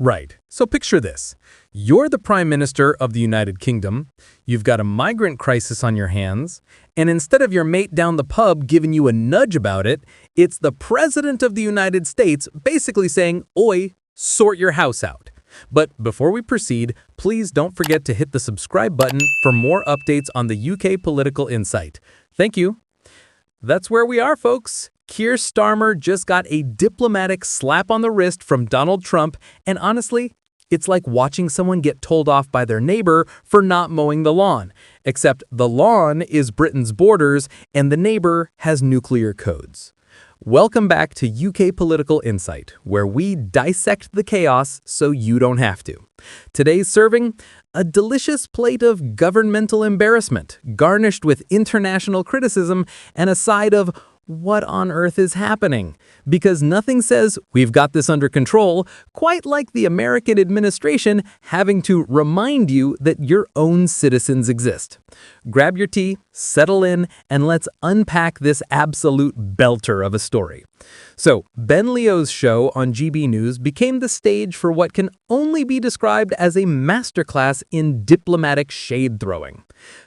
Right. So picture this. You're the Prime Minister of the United Kingdom, you've got a migrant crisis on your hands, and instead of your mate down the pub giving you a nudge about it, it's the President of the United States basically saying, "Oi, sort your house out." But before we proceed, please don't forget to hit the subscribe button for more updates on the UK political insight. Thank you. That's where we are, folks. Keir Starmer just got a diplomatic slap on the wrist from Donald Trump, and honestly, it's like watching someone get told off by their neighbor for not mowing the lawn, except the lawn is Britain's borders and the neighbor has nuclear codes. Welcome back to UK Political Insight, where we dissect the chaos so you don't have to. Today's serving, a delicious plate of governmental embarrassment, garnished with international criticism and a side of what on earth is happening? Because nothing says we've got this under control quite like the American administration having to remind you that your own citizens exist. Grab your tea, settle in, and let's unpack this absolute belter of a story. So, Ben Leo's show on GB News became the stage for what can only be described as a masterclass in diplomatic shade-throwing.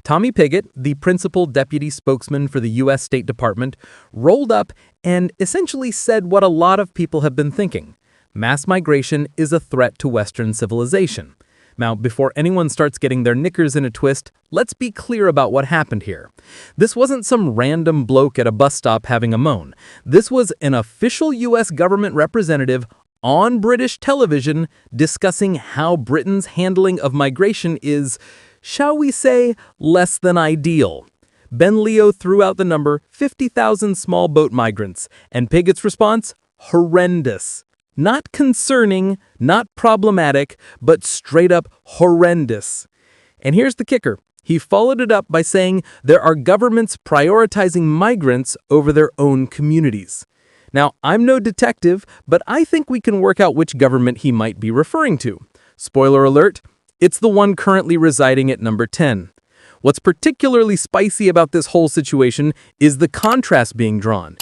Tommy Piggit, the Principal Deputy Spokesman for the U.S. State Department, rolled up and essentially said what a lot of people have been thinking. Mass migration is a threat to Western civilization. Now, before anyone starts getting their knickers in a twist, let's be clear about what happened here. This wasn't some random bloke at a bus stop having a moan. This was an official U.S. government representative on British television discussing how Britain's handling of migration is, shall we say, less than ideal. Ben Leo threw out the number 50,000 small boat migrants, and Piggit's response? Horrendous. Not concerning, not problematic, but straight up horrendous. And here's the kicker. He followed it up by saying there are governments prioritizing migrants over their own communities. Now, I'm no detective, but I think we can work out which government he might be referring to. Spoiler alert, it's the one currently residing at number 10. What's particularly spicy about this whole situation is the contrast being drawn.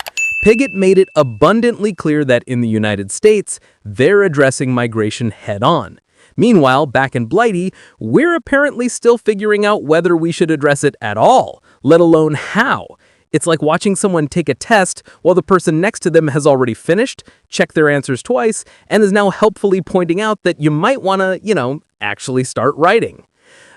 Piggit made it abundantly clear that in the United States, they're addressing migration head-on. Meanwhile, back in Blighty, we're apparently still figuring out whether we should address it at all, let alone how. It's like watching someone take a test while the person next to them has already finished, checked their answers twice, and is now helpfully pointing out that you might want to, actually start writing.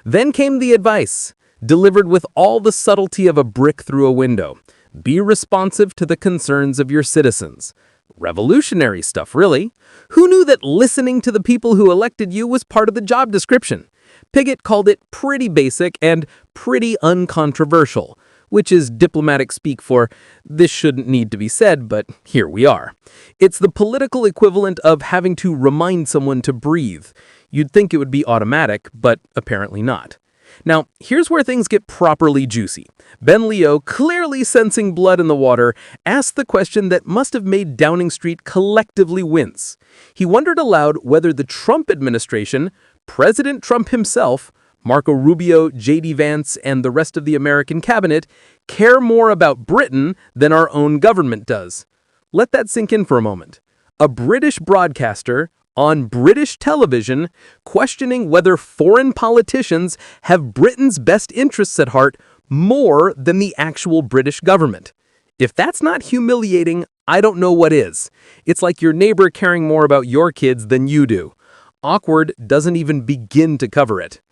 Then came the advice, delivered with all the subtlety of a brick through a window. Be responsive to the concerns of your citizens. Revolutionary stuff, really. Who knew that listening to the people who elected you was part of the job description? Piggit called it pretty basic and pretty uncontroversial, which is diplomatic speak for this shouldn't need to be said, but here we are. It's the political equivalent of having to remind someone to breathe. You'd think it would be automatic, but apparently not. Now, here's where things get properly juicy. Ben Leo, clearly sensing blood in the water, asked the question that must have made Downing Street collectively wince. He wondered aloud whether the Trump administration, President Trump himself, Marco Rubio, J.D. Vance, and the rest of the American cabinet care more about Britain than our own government does. Let that sink in for a moment. A British broadcaster on British television questioning whether foreign politicians have Britain's best interests at heart more than the actual British government. If that's not humiliating, I don't know what is. It's like your neighbor caring more about your kids than you do. Awkward doesn't even begin to cover it.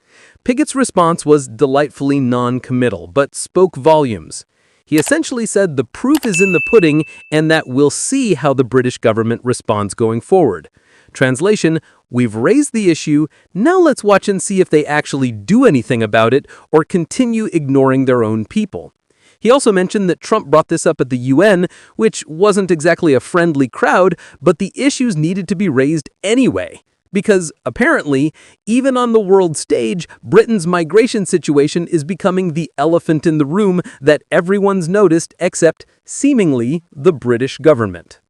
Piggit's response was delightfully non-committal, but spoke volumes. He essentially said the proof is in the pudding and that we'll see how the British government responds going forward. Translation, we've raised the issue, now let's watch and see if they actually do anything about it or continue ignoring their own people. He also mentioned that Trump brought this up at the UN, which wasn't exactly a friendly crowd, but the issues needed to be raised anyway. Because, apparently, even on the world stage, Britain's migration situation is becoming the elephant in the room that everyone's noticed except, seemingly, the British government.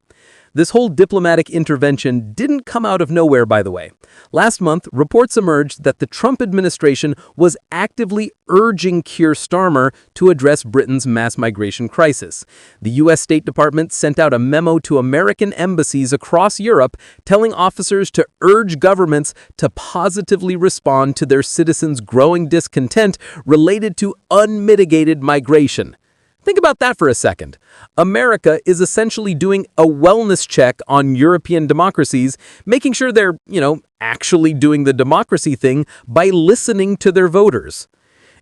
This whole diplomatic intervention didn't come out of nowhere, by the way. Last month, reports emerged that the Trump administration was actively urging Keir Starmer to address Britain's mass migration crisis. The U.S. State Department sent out a memo to American embassies across Europe telling officers to urge governments to positively respond to their citizens' growing discontent related to unmitigated migration. Think about that for a second. America is essentially doing a wellness check on European democracies, making sure they're, actually doing the democracy thing by listening to their voters.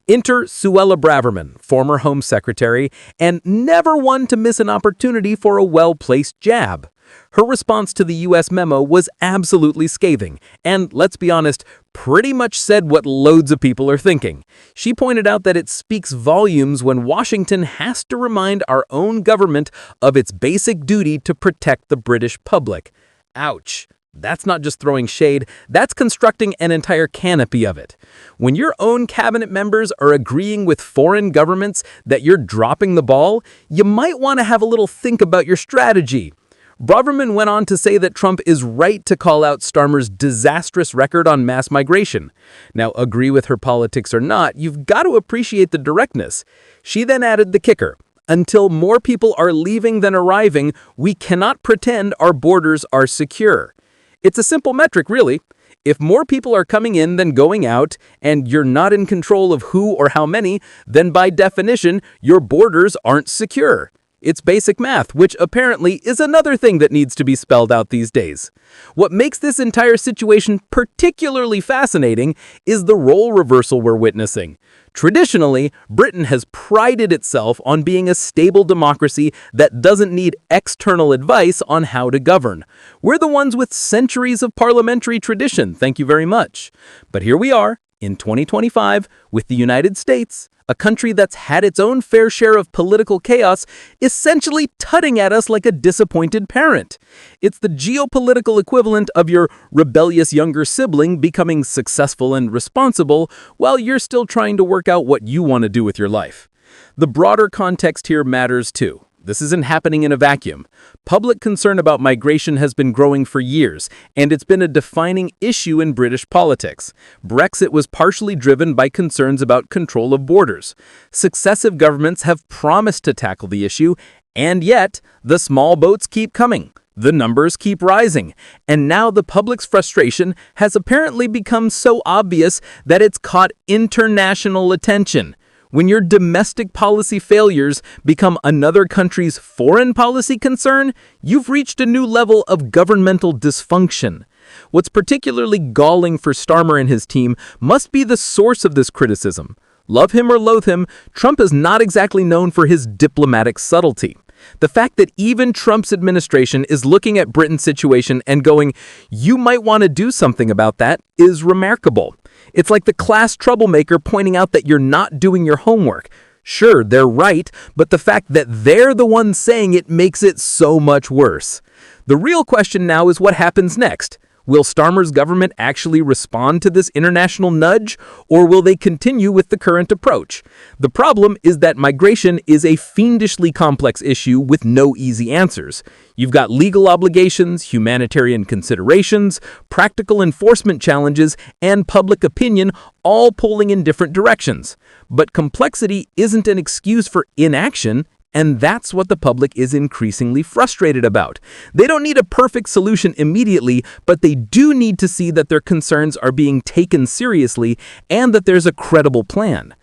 Enter Suella Braverman, former Home Secretary, and never one to miss an opportunity for a well-placed jab. Her response to the U.S. memo was absolutely scathing, and let's be honest, pretty much said what loads of people are thinking. She pointed out that it speaks volumes when Washington has to remind our own government of its basic duty to protect the British public. Ouch. That's not just throwing shade, that's constructing an entire canopy of it. When your own cabinet members are agreeing with foreign governments that you're dropping the ball, you might want to have a little think about your strategy. Braverman went on to say that Trump is right to call out Starmer's disastrous record on mass migration. Now, agree with her politics or not, you've got to appreciate the directness. She then added the kicker. Until more people are leaving than arriving, we cannot pretend our borders are secure. It's a simple metric, really. If more people are coming in than going out, and you're not in control of who or how many, then by definition, your borders aren't secure. It's basic math, which apparently is another thing that needs to be spelled out these days. What makes this entire situation particularly fascinating is the role reversal we're witnessing. Traditionally, Britain has prided itself on being a stable democracy that doesn't need external advice on how to govern. We're the ones with centuries of parliamentary tradition, thank you very much. But here we are, in 2025, with the United States, a country that's had its own fair share of political chaos, essentially tutting at us like a disappointed parent. It's the geopolitical equivalent of your rebellious younger sibling becoming successful and responsible while you're still trying to work out what you want to do with your life. The broader context here matters too. This isn't happening in a vacuum. Public concern about migration has been growing for years, and it's been a defining issue in British politics. Brexit was partially driven by concerns about control of borders. Successive governments have promised to tackle the issue, and yet the small boats keep coming. The numbers keep rising, and now the public's frustration has apparently become so obvious that it's caught international attention. When your domestic policy failures become another country's foreign policy concern, you've reached a new level of governmental dysfunction. What's particularly galling for Starmer and his team must be the source of this criticism. Love him or loathe him, Trump is not exactly known for his diplomatic subtlety. The fact that even Trump's administration is looking at Britain's situation and going, "You might want to do something about that," is remarkable. It's like the class troublemaker pointing out that you're not doing your homework. Sure, they're right, but the fact that they're the ones saying it makes it so much worse. The real question now is what happens next. Will Starmer's government actually respond to this international nudge, or will they continue with the current approach? The problem is that migration is a fiendishly complex issue with no easy answers. You've got legal obligations, humanitarian considerations, practical enforcement challenges, and public opinion all pulling in different directions. But complexity isn't an excuse for inaction. And that's what the public is increasingly frustrated about. They don't need a perfect solution immediately, but they do need to see that their concerns are being taken seriously and that there's a credible plan.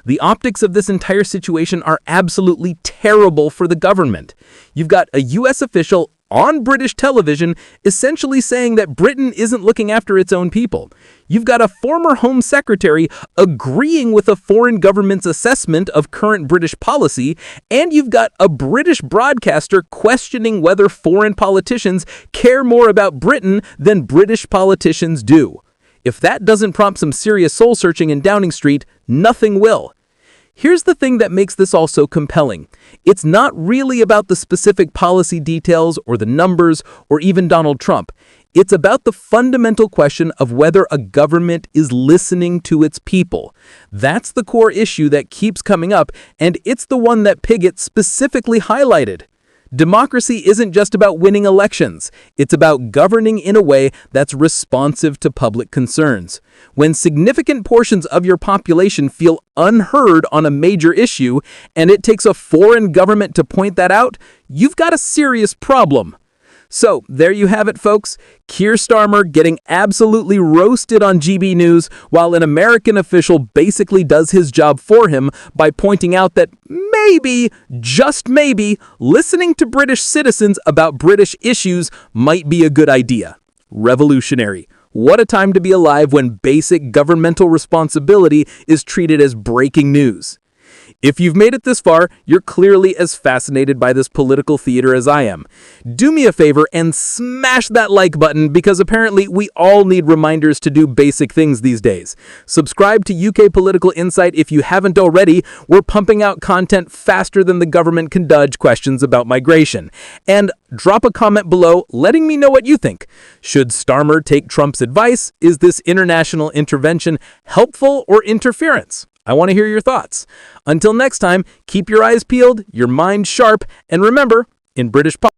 The optics of this entire situation are absolutely terrible for the government. You've got a U.S. official on British television essentially saying that Britain isn't looking after its own people. You've got a former Home Secretary agreeing with a foreign government's assessment of current British policy, and you've got a British broadcaster questioning whether foreign politicians care more about Britain than British politicians do. If that doesn't prompt some serious soul-searching in Downing Street, nothing will. Here's the thing that makes this all so compelling. It's not really about the specific policy details or the numbers or even Donald Trump. It's about the fundamental question of whether a government is listening to its people. That's the core issue that keeps coming up, and it's the one that Piggit specifically highlighted. Democracy isn't just about winning elections. It's about governing in a way that's responsive to public concerns. When significant portions of your population feel unheard on a major issue, and it takes a foreign government to point that out, you've got a serious problem. So, there you have it, folks. Keir Starmer getting absolutely roasted on GB News, while an American official basically does his job for him by pointing out that maybe, just maybe, listening to British citizens about British issues might be a good idea. Revolutionary. What a time to be alive when basic governmental responsibility is treated as breaking news. If you've made it this far, you're clearly as fascinated by this political theater as I am. Do me a favor and smash that like button, because apparently we all need reminders to do basic things these days. Subscribe to UK Political Insight if you haven't already. We're pumping out content faster than the government can dodge questions about migration. And drop a comment below letting me know what you think. Should Starmer take Trump's advice? Is this international intervention helpful or interference? I want to hear your thoughts. Until next time, keep your eyes peeled, your mind sharp, and remember, in British politics,